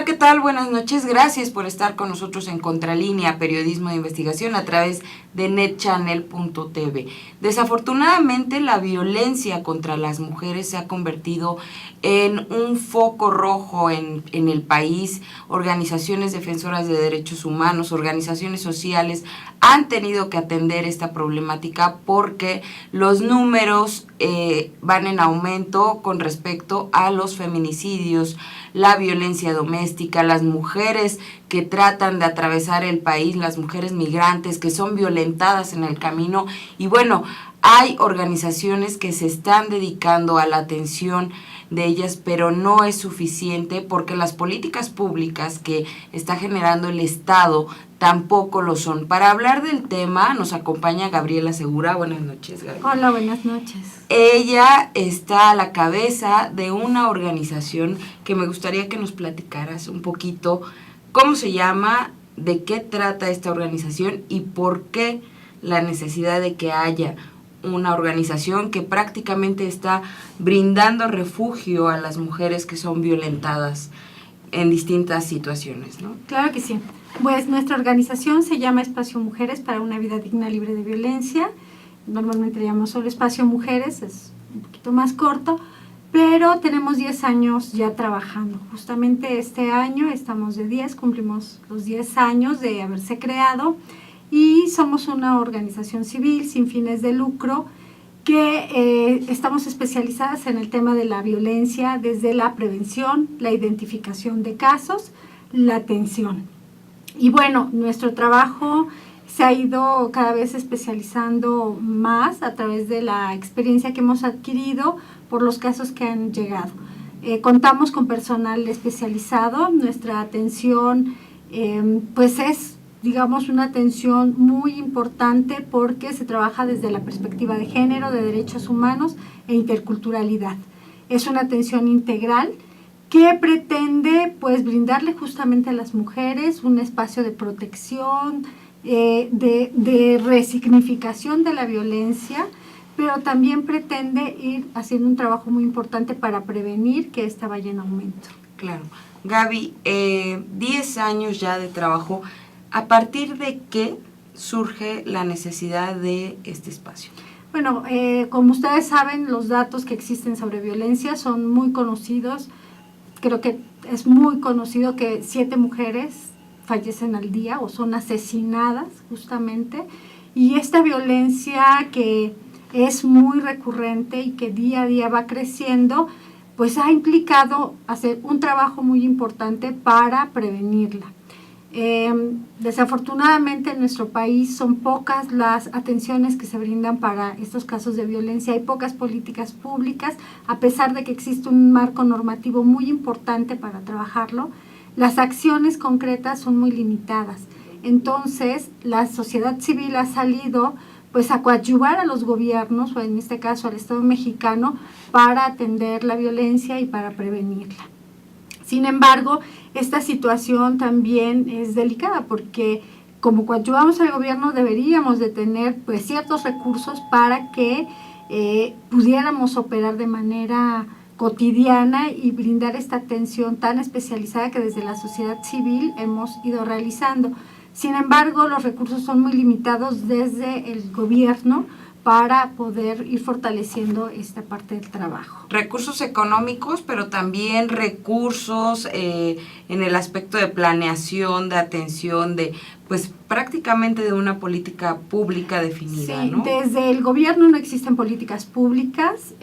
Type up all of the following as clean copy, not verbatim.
¿qué tal? Buenas noches. Gracias por estar con nosotros en Contralínea, periodismo de investigación a través de netchannel.tv. Desafortunadamente, la violencia contra las mujeres se ha convertido en un foco rojo en el país. Organizaciones defensoras de derechos humanos, organizaciones sociales han tenido que atender esta problemática porque los números van en aumento con respecto a los feminicidios, la violencia doméstica, las mujeres que tratan de atravesar el país, las mujeres migrantes que son violentadas en el camino. Y bueno, hay organizaciones que se están dedicando a la atención de ellas, pero no es suficiente porque las políticas públicas que está generando el Estado tampoco lo son. Para hablar del tema nos acompaña Gabriela Segura. Buenas noches, Gabriela. Hola, buenas noches. Ella está a la cabeza de una organización que me gustaría que nos platicaras un poquito cómo se llama, de qué trata esta organización y por qué la necesidad de que haya una organización que prácticamente está brindando refugio a las mujeres que son violentadas en distintas situaciones, ¿no? Claro que sí. Pues nuestra organización se llama Espacio Mujeres para una vida digna, libre de violencia. Normalmente le llamamos solo Espacio Mujeres, es un poquito más corto, pero tenemos 10 años ya trabajando. Justamente este año estamos de 10, cumplimos los 10 años de haberse creado y somos una organización civil sin fines de lucro que estamos especializadas en el tema de la violencia desde la prevención, la identificación de casos, la atención. Y bueno, nuestro trabajo se ha ido cada vez especializando más a través de la experiencia que hemos adquirido por los casos que han llegado. Contamos con personal especializado, nuestra atención pues es, digamos, una atención muy importante porque se trabaja desde la perspectiva de género, de derechos humanos e interculturalidad. Es una atención integral que pretende pues brindarle justamente a las mujeres un espacio de protección, de resignificación de la violencia, pero también pretende ir haciendo un trabajo muy importante para prevenir que esta vaya en aumento. Claro. Gaby, 10 años ya de trabajo. ¿A partir de qué surge la necesidad de este espacio? Bueno, como ustedes saben, los datos que existen sobre violencia son muy conocidos. Creo que es muy conocido que 7 mujeres fallecen al día o son asesinadas justamente. Y esta violencia que es muy recurrente y que día a día va creciendo, pues ha implicado hacer un trabajo muy importante para prevenirla. Desafortunadamente en nuestro país son pocas las atenciones que se brindan para estos casos de violencia, hay pocas políticas públicas, a pesar de que existe un marco normativo muy importante para trabajarlo, las acciones concretas son muy limitadas. Entonces la sociedad civil ha salido pues a coadyuvar a los gobiernos, o en este caso al Estado mexicano, para atender la violencia y para prevenirla. Sin embargo, esta situación también es delicada porque como coadyuvamos al gobierno deberíamos de tener pues ciertos recursos para que pudiéramos operar de manera cotidiana y brindar esta atención tan especializada que desde la sociedad civil hemos ido realizando. Sin embargo, los recursos son muy limitados desde el gobierno para poder ir fortaleciendo esta parte del trabajo. Recursos económicos, pero también recursos en el aspecto de planeación, de atención, de pues prácticamente de una política pública definida, sí, ¿no? Desde el gobierno no existen políticas públicas.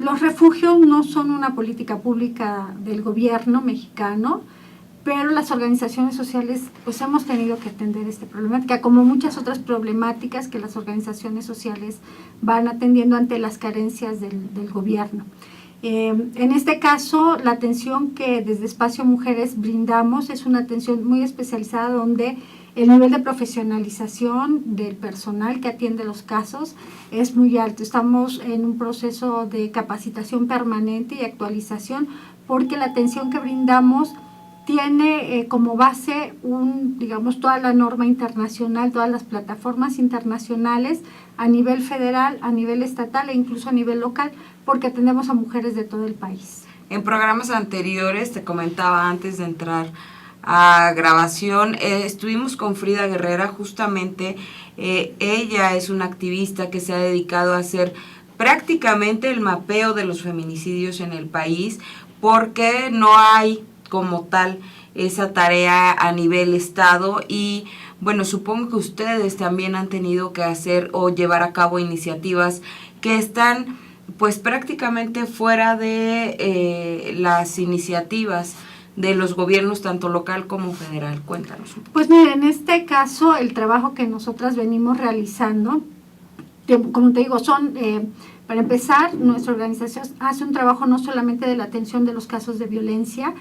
Los refugios no son una política pública del gobierno mexicano, pero las organizaciones sociales pues hemos tenido que atender esta problemática, como muchas otras problemáticas que las organizaciones sociales van atendiendo ante las carencias del gobierno. En este caso, la atención que desde Espacio Mujeres brindamos es una atención muy especializada donde el nivel de profesionalización del personal que atiende los casos es muy alto. Estamos en un proceso de capacitación permanente y actualización porque la atención que brindamos tiene como base digamos, toda la norma internacional, todas las plataformas internacionales a nivel federal, a nivel estatal e incluso a nivel local, porque atendemos a mujeres de todo el país. En programas anteriores, te comentaba antes de entrar a grabación, estuvimos con Frida Guerrera, justamente ella es una activista que se ha dedicado a hacer prácticamente el mapeo de los feminicidios en el país, porque no hay como tal esa tarea a nivel estado y bueno, supongo que ustedes también han tenido que hacer o llevar a cabo iniciativas que están pues prácticamente fuera de las iniciativas de los gobiernos tanto local como federal. Cuéntanos un poco. Pues mira, en este caso el trabajo que nosotras venimos realizando, como te digo, para empezar, nuestra organización hace un trabajo no solamente de la atención de los casos de violencia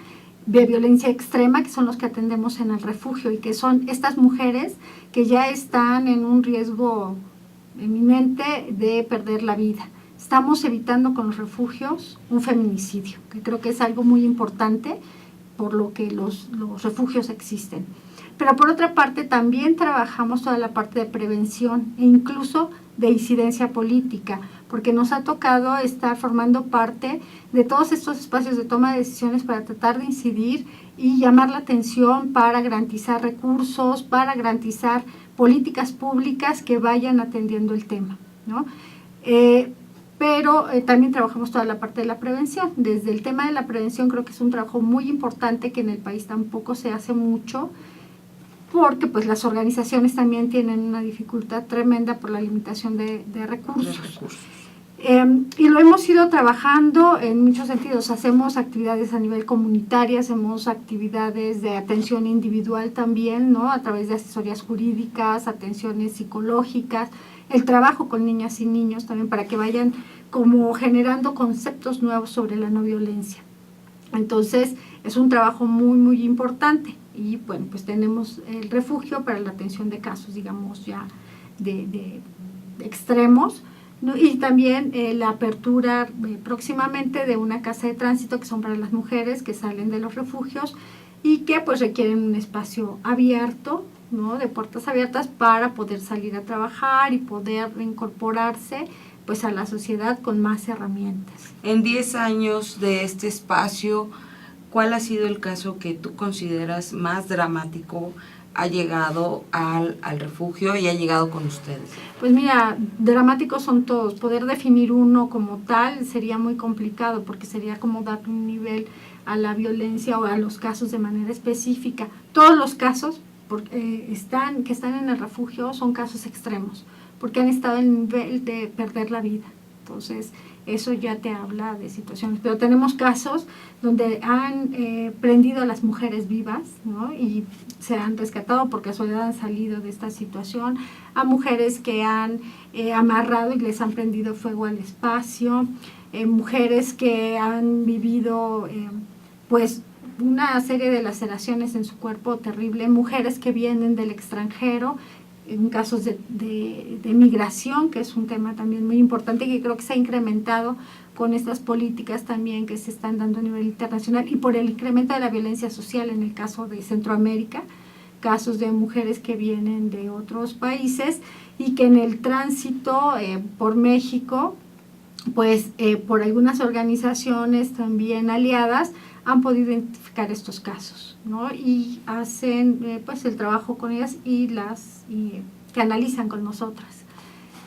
extrema, que son los que atendemos en el refugio y que son estas mujeres que ya están en un riesgo eminente de perder la vida. Estamos evitando con los refugios un feminicidio, que creo que es algo muy importante por lo que los refugios existen. Pero por otra parte también trabajamos toda la parte de prevención e incluso de incidencia política, porque nos ha tocado estar formando parte de todos estos espacios de toma de decisiones para tratar de incidir y llamar la atención para garantizar recursos, para garantizar políticas públicas que vayan atendiendo el tema, ¿no? Pero también trabajamos toda la parte de la prevención. Desde el tema de la prevención creo que es un trabajo muy importante que en el país tampoco se hace mucho, porque pues las organizaciones también tienen una dificultad tremenda por la limitación de recursos. Y lo hemos ido trabajando en muchos sentidos. Hacemos actividades a nivel comunitario, hacemos actividades de atención individual también, ¿no? A través de asesorías jurídicas, atenciones psicológicas, el trabajo con niñas y niños también para que vayan como generando conceptos nuevos sobre la no violencia. Entonces es un trabajo muy muy importante y bueno, pues tenemos el refugio para la atención de casos, digamos, ya de extremos, ¿no? Y también la apertura próximamente de una casa de tránsito que son para las mujeres que salen de los refugios y que pues requieren un espacio abierto, ¿no? De puertas abiertas para poder salir a trabajar y poder reincorporarse pues a la sociedad con más herramientas. En 10 años de este espacio, ¿cuál ha sido el caso que tú consideras más dramático ha llegado al refugio y ha llegado con ustedes? Pues mira, dramáticos son todos. Poder definir uno como tal sería muy complicado porque sería como dar un nivel a la violencia o a los casos de manera específica. Todos los casos que están en el refugio son casos extremos, porque han estado en el nivel de perder la vida. Entonces, eso ya te habla de situaciones. Pero tenemos casos donde han prendido a las mujeres vivas, ¿no? Y se han rescatado por casualidad, han salido de esta situación, a mujeres que han amarrado y les han prendido fuego al espacio, mujeres que han vivido pues una serie de laceraciones en su cuerpo terrible, mujeres que vienen del extranjero, en casos de migración, que es un tema también muy importante y que creo que se ha incrementado con estas políticas también que se están dando a nivel internacional y por el incremento de la violencia social en el caso de Centroamérica, casos de mujeres que vienen de otros países y que en el tránsito por México, pues por algunas organizaciones también aliadas, han podido identificar estos casos, ¿no? Y hacen pues el trabajo con ellas y que analizan con nosotras.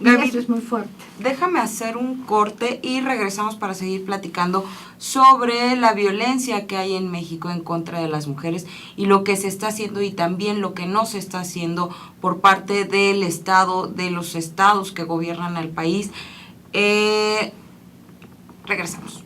Gaby, y eso es muy fuerte. Déjame hacer un corte y regresamos para seguir platicando sobre la violencia que hay en México en contra de las mujeres y lo que se está haciendo y también lo que no se está haciendo por parte del Estado, de los estados que gobiernan el país. Regresamos.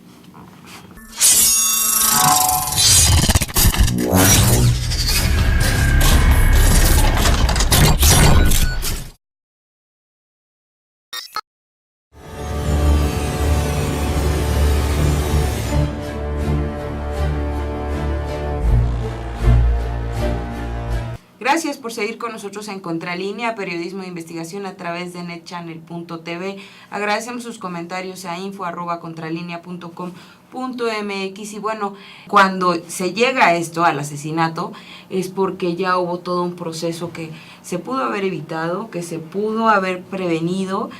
Gracias por seguir con nosotros en Contralínea, periodismo de investigación a través de netchannel.tv. Agradecemos sus comentarios a info@contralinea.com.mx y bueno, cuando se llega a esto, al asesinato, es porque ya hubo todo un proceso que se pudo haber evitado, que se pudo haber prevenido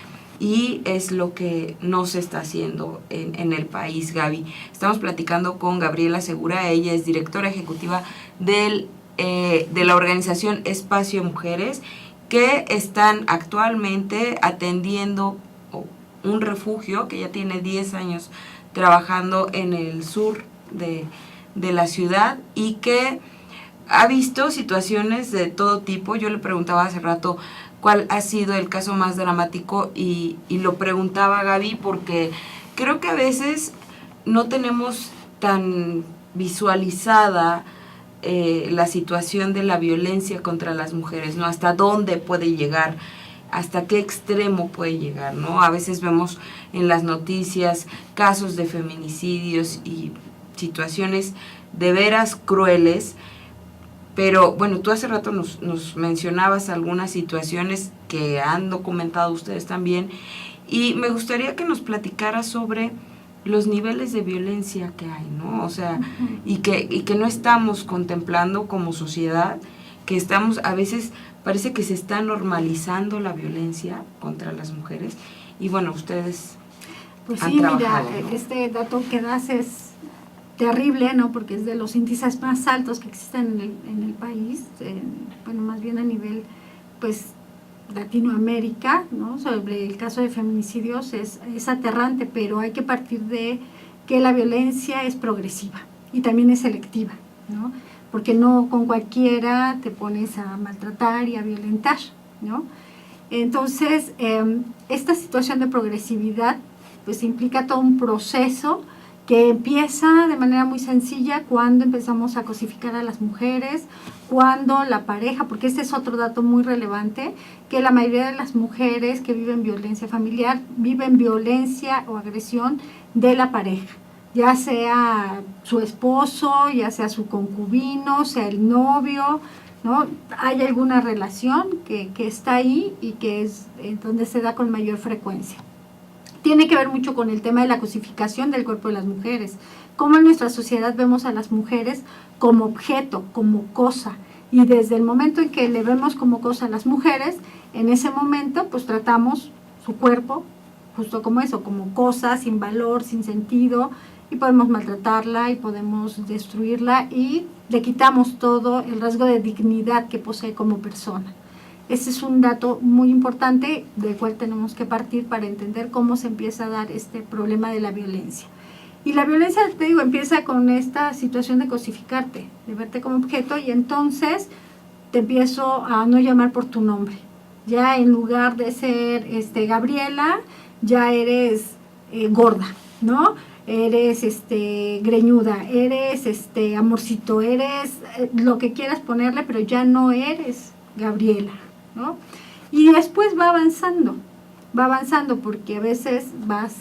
y es lo que no se está haciendo en el país, Gaby. Estamos platicando con Gabriela Segura, ella es directora ejecutiva de la organización Espacio Mujeres, que están actualmente atendiendo un refugio que ya tiene 10 años trabajando en el sur de la ciudad y que ha visto situaciones de todo tipo. Yo le preguntaba hace rato cuál ha sido el caso más dramático y lo preguntaba a Gaby porque creo que a veces no tenemos tan visualizada la situación de la violencia contra las mujeres, ¿no? Hasta dónde puede llegar, hasta qué extremo puede llegar, ¿no? A veces vemos en las noticias casos de feminicidios y situaciones de veras crueles. Pero bueno, tú hace rato nos mencionabas algunas situaciones que han documentado ustedes también y me gustaría que nos platicaras sobre los niveles de violencia que hay, ¿no? O sea, y que no estamos contemplando como sociedad, que estamos, a veces parece que se está normalizando la violencia contra las mujeres y bueno, ustedes pues han sí, trabajado, mira, ¿no? este dato que das es terrible, ¿no? Porque es de los índices más altos que existen en el país, bueno, más bien a nivel, pues, Latinoamérica, ¿no? Sobre el caso de feminicidios es aterrante, pero hay que partir de que la violencia es progresiva y también es selectiva, ¿no? Porque no con cualquiera te pones a maltratar y a violentar, ¿no? Entonces, esta situación de progresividad, pues, implica todo un proceso que empieza de manera muy sencilla cuando empezamos a cosificar a las mujeres, cuando la pareja, porque este es otro dato muy relevante, que la mayoría de las mujeres que viven violencia familiar viven violencia o agresión de la pareja, ya sea su esposo, ya sea su concubino, sea el novio, ¿no? Hay alguna relación que está ahí y que es donde se da con mayor frecuencia. Tiene que ver mucho con el tema de la cosificación del cuerpo de las mujeres. Cómo en nuestra sociedad vemos a las mujeres como objeto, como cosa. Y desde el momento en que le vemos como cosa a las mujeres, en ese momento pues tratamos su cuerpo justo como eso, como cosa sin valor, sin sentido, y podemos maltratarla y podemos destruirla y le quitamos todo el rasgo de dignidad que posee como persona. Ese es un dato muy importante del cual tenemos que partir para entender cómo se empieza a dar este problema de la violencia. Y la violencia, te digo, empieza con esta situación de cosificarte, de verte como objeto, y entonces te empiezo a no llamar por tu nombre. Ya en lugar de ser Gabriela, ya eres gorda, ¿no? Eres greñuda, eres amorcito, eres lo que quieras ponerle, pero ya no eres Gabriela, ¿no? Y después va avanzando porque a veces vas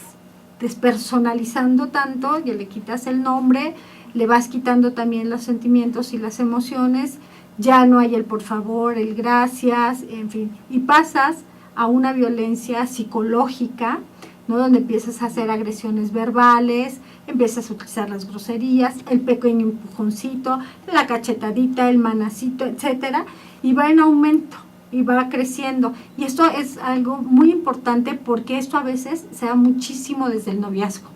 despersonalizando tanto, ya le quitas el nombre, le vas quitando también los sentimientos y las emociones, ya no hay el por favor, el gracias, en fin, y pasas a una violencia psicológica, ¿no? Donde empiezas a hacer agresiones verbales, empiezas a utilizar las groserías, el pequeño empujoncito, la cachetadita, el manacito, etcétera, y va en aumento y va creciendo. Y esto es algo muy importante porque esto a veces se da muchísimo desde el noviazgo.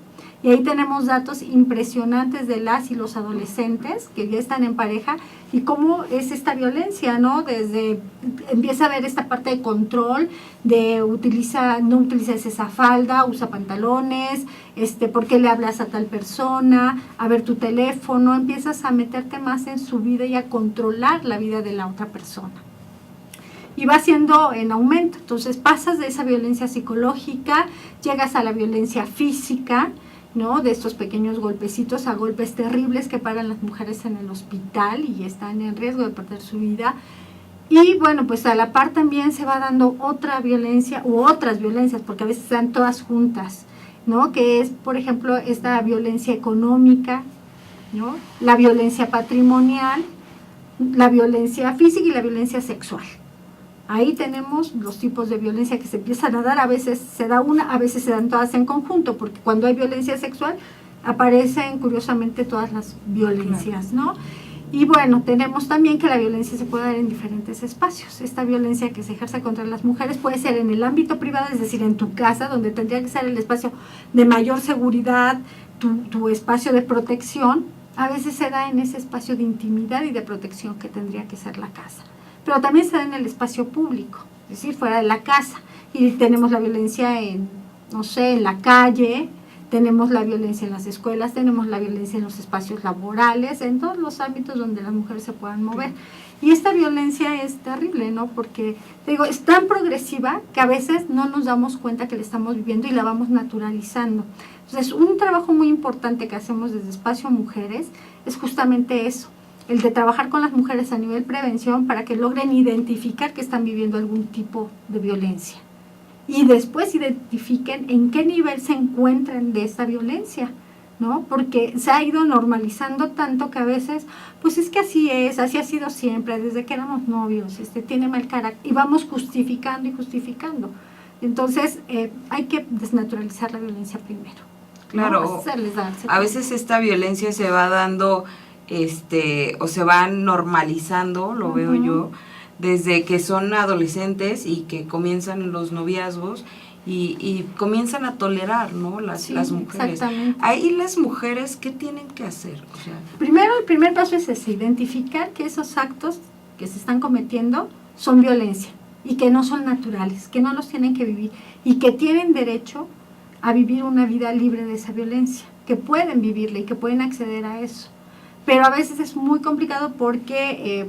Y ahí tenemos datos impresionantes de las y los adolescentes que ya están en pareja y cómo es esta violencia, ¿no? Desde empieza a haber esta parte de control, de no utilices esa falda, usa pantalones, ¿por qué le hablas a tal persona? A ver tu teléfono, empiezas a meterte más en su vida y a controlar la vida de la otra persona. Y va siendo en aumento, entonces pasas de esa violencia psicológica, llegas a la violencia física, ¿no? De estos pequeños golpecitos a golpes terribles que pagan las mujeres en el hospital y están en riesgo de perder su vida. Y bueno, pues a la par también se va dando otra violencia u otras violencias, porque a veces están todas juntas, ¿no? Que es, por ejemplo, esta violencia económica, ¿no? La violencia patrimonial, la violencia física y la violencia sexual. Ahí tenemos los tipos de violencia que se empiezan a dar, a veces se da una, a veces se dan todas en conjunto, porque cuando hay violencia sexual aparecen curiosamente todas las violencias, ¿no? Y bueno, tenemos también que la violencia se puede dar en diferentes espacios. Esta violencia que se ejerce contra las mujeres puede ser en el ámbito privado, es decir, en tu casa, donde tendría que ser el espacio de mayor seguridad, tu espacio de protección. A veces se da en ese espacio de intimidad y de protección que tendría que ser la casa. Pero también se da en el espacio público, es decir, fuera de la casa. Y tenemos la violencia en, no sé, en la calle, tenemos la violencia en las escuelas, tenemos la violencia en los espacios laborales, en todos los ámbitos donde las mujeres se puedan mover. Y esta violencia es terrible, ¿no? Porque, digo, es tan progresiva que a veces no nos damos cuenta que la estamos viviendo y la vamos naturalizando. Entonces, un trabajo muy importante que hacemos desde Espacio Mujeres es justamente eso, el de trabajar con las mujeres a nivel prevención para que logren identificar que están viviendo algún tipo de violencia. Y después identifiquen en qué nivel se encuentran de esta violencia, ¿no? Porque se ha ido normalizando tanto que a veces, pues es que así es, así ha sido siempre, desde que éramos novios, tiene mal carácter, y vamos justificando y justificando. Entonces, hay que desnaturalizar la violencia primero. Claro, ¿no? A veces esta violencia se va dando, o se va normalizando, lo veo yo, desde que son adolescentes y que comienzan los noviazgos y comienzan a tolerar, ¿no? Las mujeres. Exactamente. Ahí las mujeres, ¿qué tienen que hacer? O sea, primero, el primer paso es ese, identificar que esos actos que se están cometiendo son violencia y que no son naturales, que no los tienen que vivir y que tienen derecho a vivir una vida libre de esa violencia, que pueden vivirla y que pueden acceder a eso. Pero a veces es muy complicado porque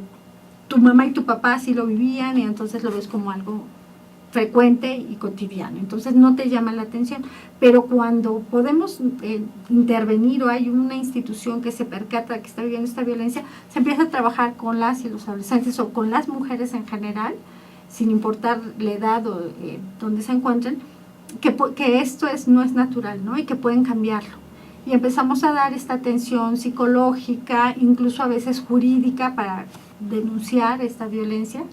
tu mamá y tu papá sí lo vivían y entonces lo ves como algo frecuente y cotidiano, entonces no te llama la atención, pero cuando podemos intervenir o hay una institución que se percata que está viviendo esta violencia, se empieza a trabajar con las y los adolescentes o con las mujeres en general, sin importar la edad o donde se encuentren, que esto no es natural, ¿no? Y que pueden cambiarlo. Y empezamos a dar esta atención psicológica, incluso a veces jurídica, para denunciar esta violencia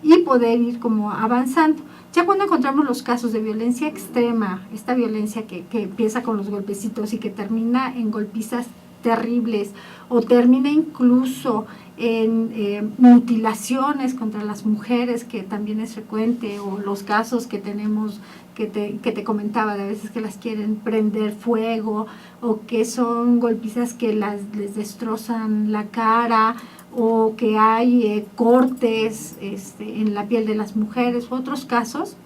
y poder ir como avanzando. Ya cuando encontramos los casos de violencia extrema, esta violencia que empieza con los golpecitos y que termina en golpizas terribles o termina incluso en mutilaciones contra las mujeres, que también es frecuente, o los casos que tenemos que te comentaba de a veces que las quieren prender fuego o que son golpizas que les destrozan la cara o que hay cortes en la piel de las mujeres u otros casos.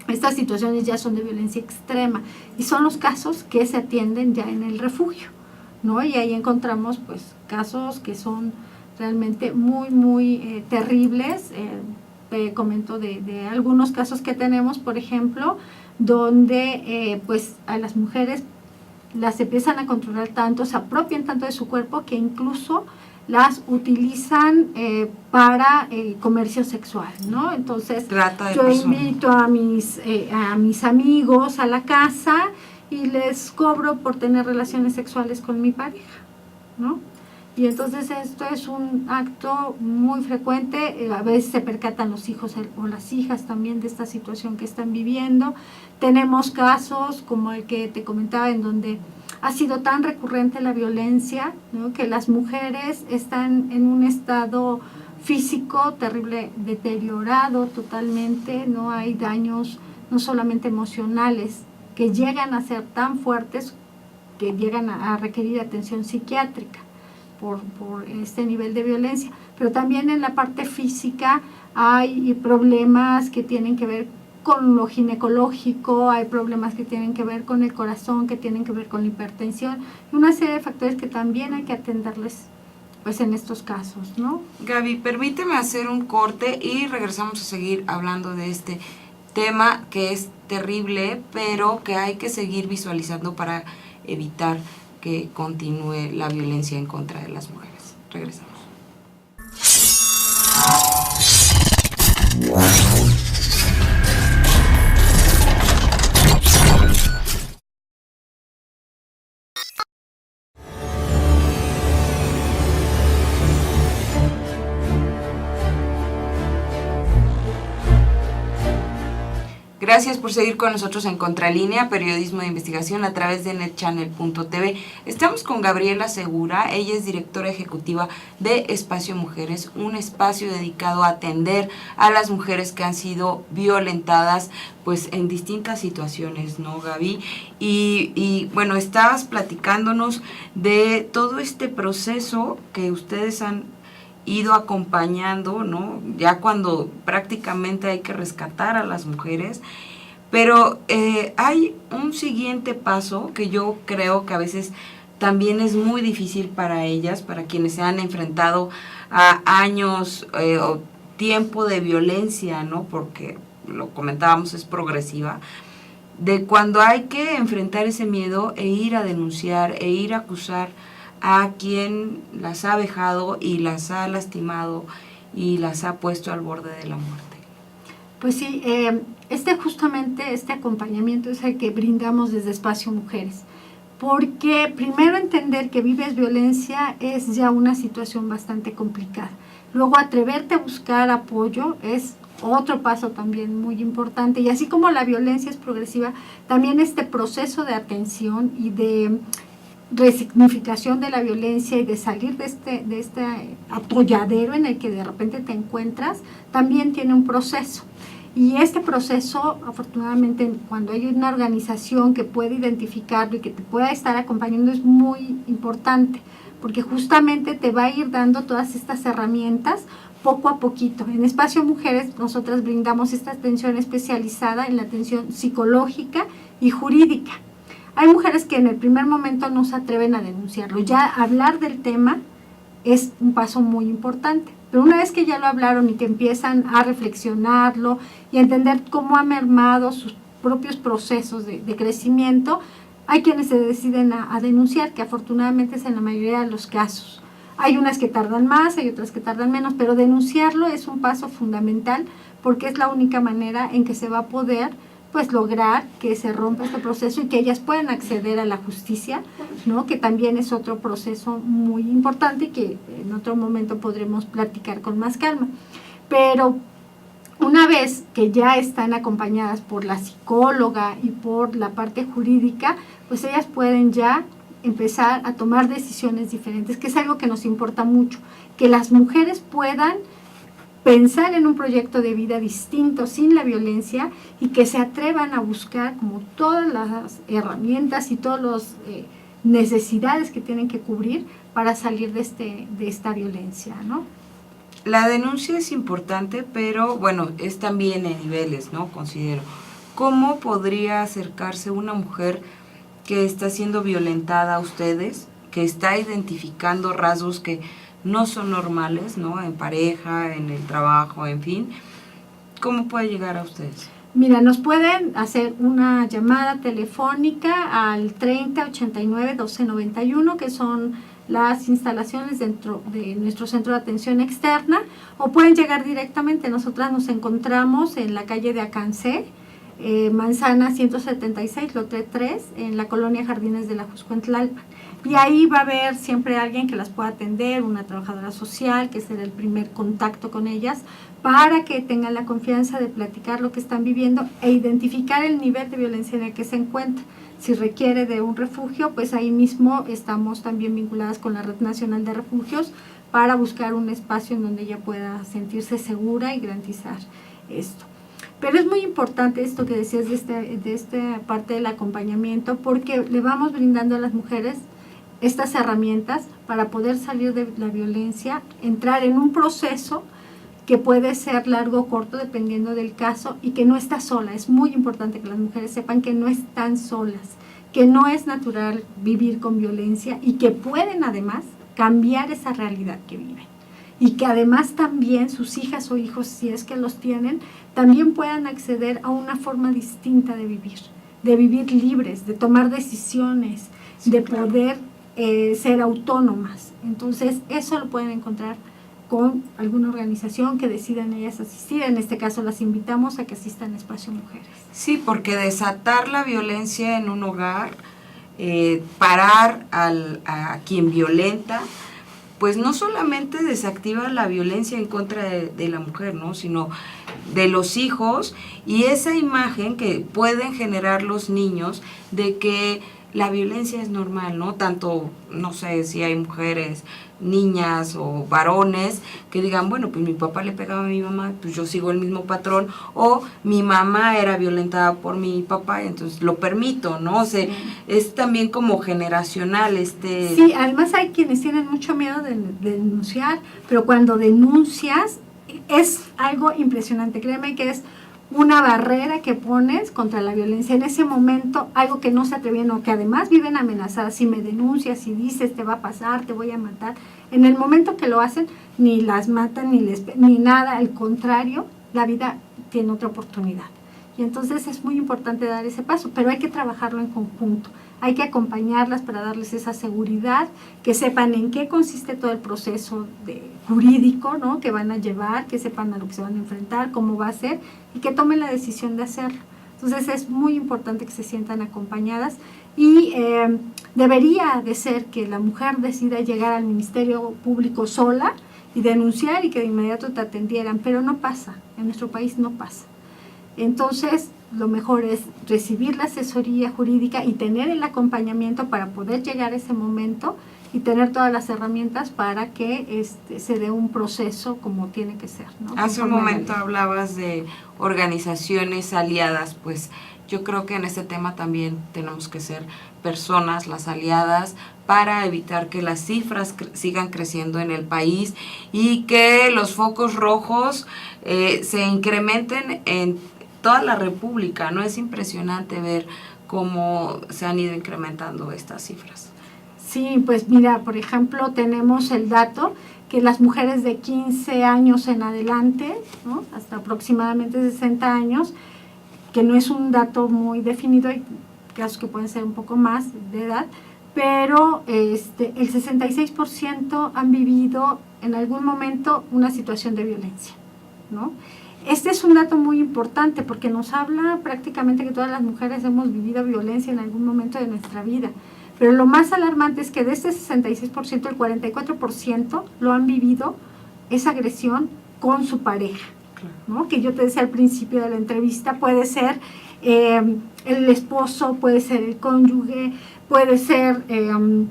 Estas situaciones ya son de violencia extrema y son los casos que se atienden ya en el refugio, ¿no? Y ahí encontramos pues casos que son realmente muy, muy terribles. Te comento de algunos casos que tenemos, por ejemplo, donde pues a las mujeres las empiezan a controlar tanto, se apropian tanto de su cuerpo que incluso las utilizan para comercio sexual, ¿no? Entonces yo invito a mis amigos a la casa y les cobro por tener relaciones sexuales con mi pareja, ¿no? Y entonces esto es un acto muy frecuente, a veces se percatan los hijos o las hijas también de esta situación que están viviendo. Tenemos casos como el que te comentaba, en donde ha sido tan recurrente la violencia, ¿no? Que las mujeres están en un estado físico terrible, deteriorado totalmente, no hay daños no solamente emocionales, que llegan a ser tan fuertes que llegan a requerir atención psiquiátrica por este nivel de violencia, pero también en la parte física hay problemas que tienen que ver con lo ginecológico, hay problemas que tienen que ver con el corazón, que tienen que ver con la hipertensión, y una serie de factores que también hay que atenderles pues en estos casos, ¿no? Gaby, permíteme hacer un corte y regresamos a seguir hablando de este tema que es terrible, pero que hay que seguir visualizando para evitar que continúe la violencia en contra de las mujeres. Regresamos. Gracias por seguir con nosotros en Contralínea, periodismo de investigación a través de netchannel.tv. Estamos con Gabriela Segura, ella es directora ejecutiva de Espacio Mujeres, un espacio dedicado a atender a las mujeres que han sido violentadas pues en distintas situaciones, ¿no, Gaby? Y bueno, estabas platicándonos de todo este proceso que ustedes han ido acompañando, ¿no? Ya cuando prácticamente hay que rescatar a las mujeres, pero hay un siguiente paso que yo creo que a veces también es muy difícil para ellas, para quienes se han enfrentado a años o tiempo de violencia, ¿no? Porque lo comentábamos, es progresiva, de cuando hay que enfrentar ese miedo e ir a denunciar e ir a acusar a quien las ha vejado y las ha lastimado y las ha puesto al borde de la muerte. Pues sí, justamente este acompañamiento es el que brindamos desde Espacio Mujeres, porque primero entender que vives violencia es ya una situación bastante complicada. Luego atreverte a buscar apoyo es otro paso también muy importante, y así como la violencia es progresiva, también este proceso de atención y de resignificación de la violencia y de salir de este atolladero en el que de repente te encuentras, también tiene un proceso. Y este proceso, afortunadamente, cuando hay una organización que puede identificarlo y que te pueda estar acompañando, es muy importante, porque justamente te va a ir dando todas estas herramientas poco a poquito. En Espacio Mujeres nosotras brindamos esta atención especializada en la atención psicológica y jurídica. Hay mujeres que en el primer momento no se atreven a denunciarlo. Ya hablar del tema es un paso muy importante. Pero una vez que ya lo hablaron y que empiezan a reflexionarlo y a entender cómo han mermado sus propios procesos de crecimiento, hay quienes se deciden a denunciar, que afortunadamente es en la mayoría de los casos. Hay unas que tardan más, hay otras que tardan menos, pero denunciarlo es un paso fundamental porque es la única manera en que se va a poder pues lograr que se rompa este proceso y que ellas puedan acceder a la justicia, ¿no? Que también es otro proceso muy importante y que en otro momento podremos platicar con más calma. Pero una vez que ya están acompañadas por la psicóloga y por la parte jurídica, pues ellas pueden ya empezar a tomar decisiones diferentes, que es algo que nos importa mucho, que las mujeres puedan pensar en un proyecto de vida distinto, sin la violencia, y que se atrevan a buscar como todas las herramientas y todas las necesidades que tienen que cubrir para salir de esta violencia, ¿no? La denuncia es importante, pero bueno, es también en niveles, ¿no? Considero. ¿Cómo podría acercarse una mujer que está siendo violentada a ustedes, que está identificando rasgos que no son normales, ¿no? En pareja, en el trabajo, en fin. ¿Cómo puede llegar a ustedes? Mira, nos pueden hacer una llamada telefónica al 3089-1291, que son las instalaciones dentro de nuestro centro de atención externa, o pueden llegar directamente. Nosotras nos encontramos en la calle de Acancé, Manzana 176, lote 3, en la colonia Jardines de la Jusco en Tlalpan. Y ahí va a haber siempre alguien que las pueda atender, una trabajadora social, que será el primer contacto con ellas, para que tengan la confianza de platicar lo que están viviendo e identificar el nivel de violencia en el que se encuentra. Si requiere de un refugio, pues ahí mismo estamos también vinculadas con la Red Nacional de Refugios para buscar un espacio en donde ella pueda sentirse segura y garantizar esto. Pero es muy importante esto que decías de esta parte del acompañamiento, porque le vamos brindando a las mujeres estas herramientas para poder salir de la violencia, entrar en un proceso que puede ser largo o corto dependiendo del caso, y que no está sola. Es muy importante que las mujeres sepan que no están solas, que no es natural vivir con violencia y que pueden además cambiar esa realidad que viven. Y que además también sus hijas o hijos, si es que los tienen, también puedan acceder a una forma distinta de vivir libres, de tomar decisiones, sí, de poder ser autónomas. Entonces eso lo pueden encontrar con alguna organización que decidan ellas asistir. En este caso las invitamos a que asistan a Espacio Mujeres. Sí, porque desatar la violencia en un hogar, parar a quien violenta, pues no solamente desactiva la violencia en contra de la mujer, ¿no? Sino de los hijos y esa imagen que pueden generar los niños de que la violencia es normal, ¿no? Tanto, no sé si hay mujeres, niñas o varones que digan, bueno, pues mi papá le pegaba a mi mamá, pues yo sigo el mismo patrón, o mi mamá era violentada por mi papá, entonces lo permito, ¿no? O sea, es también como generacional Sí, además hay quienes tienen mucho miedo de denunciar, pero cuando denuncias es algo impresionante, créeme que es una barrera que pones contra la violencia. En ese momento, algo que no se atrevían o que además viven amenazadas, si me denuncias, si dices te va a pasar, te voy a matar, en el momento que lo hacen, ni las matan, ni nada, al contrario, la vida tiene otra oportunidad. Y entonces es muy importante dar ese paso, pero hay que trabajarlo en conjunto. Hay que acompañarlas para darles esa seguridad, que sepan en qué consiste todo el proceso jurídico, ¿no? Que van a llevar, que sepan a lo que se van a enfrentar, cómo va a ser y que tomen la decisión de hacerlo. Entonces es muy importante que se sientan acompañadas y debería de ser que la mujer decida llegar al Ministerio Público sola y denunciar y que de inmediato te atendieran, pero no pasa, en nuestro país no pasa. Entonces, lo mejor es recibir la asesoría jurídica y tener el acompañamiento para poder llegar a ese momento y tener todas las herramientas para que se dé un proceso como tiene que ser, ¿no? Hace un momento hablabas de organizaciones aliadas, pues yo creo que en este tema también tenemos que ser personas, las aliadas, para evitar que las cifras sigan creciendo en el país y que los focos rojos se incrementen en toda la República, ¿no? Es impresionante ver cómo se han ido incrementando estas cifras. Sí, pues mira, por ejemplo, tenemos el dato que las mujeres de 15 años en adelante, ¿no? Hasta aproximadamente 60 años, que no es un dato muy definido, hay casos que pueden ser un poco más de edad, pero el 66% han vivido en algún momento una situación de violencia, ¿no? Este es un dato muy importante porque nos habla prácticamente que todas las mujeres hemos vivido violencia en algún momento de nuestra vida. Pero lo más alarmante es que de este 66%, el 44% lo han vivido esa agresión con su pareja, ¿no? Que yo te decía al principio de la entrevista, puede ser el esposo, puede ser el cónyuge, puede ser el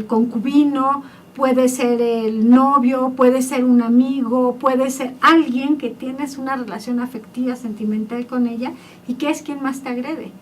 concubino, puede ser el novio, puede ser un amigo, puede ser alguien que tienes una relación afectiva, sentimental con ella y que es quien más te agrede,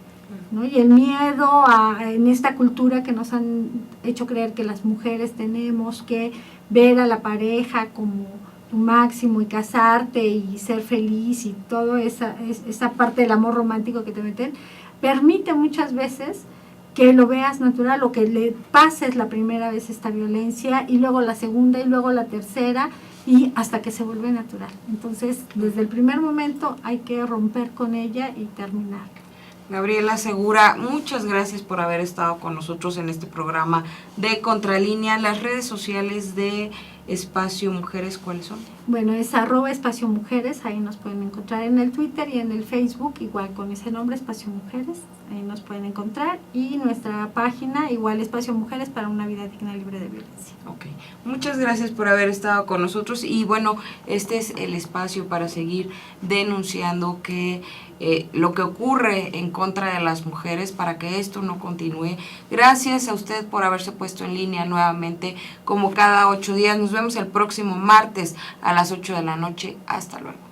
¿no? Y el miedo en esta cultura que nos han hecho creer que las mujeres tenemos que ver a la pareja como tu máximo y casarte y ser feliz y toda esa parte del amor romántico que te meten, permite muchas veces que lo veas natural o que le pases la primera vez esta violencia y luego la segunda y luego la tercera y hasta que se vuelve natural. Entonces, desde el primer momento hay que romper con ella y terminar. Gabriela Segura, muchas gracias por haber estado con nosotros en este programa de Contralínea. Las redes sociales de Espacio Mujeres, ¿cuáles son? Bueno, es @Espacio Mujeres, ahí nos pueden encontrar en el Twitter y en el Facebook, igual con ese nombre, Espacio Mujeres, ahí nos pueden encontrar. Y nuestra página, igual Espacio Mujeres para una vida digna y libre de violencia. Ok, muchas gracias por haber estado con nosotros y bueno, este es el espacio para seguir denunciando que lo que ocurre en contra de las mujeres para que esto no continúe. Gracias a usted por haberse puesto en línea nuevamente como cada 8 días. Nos vemos el próximo martes a las 8 de la noche. Hasta luego.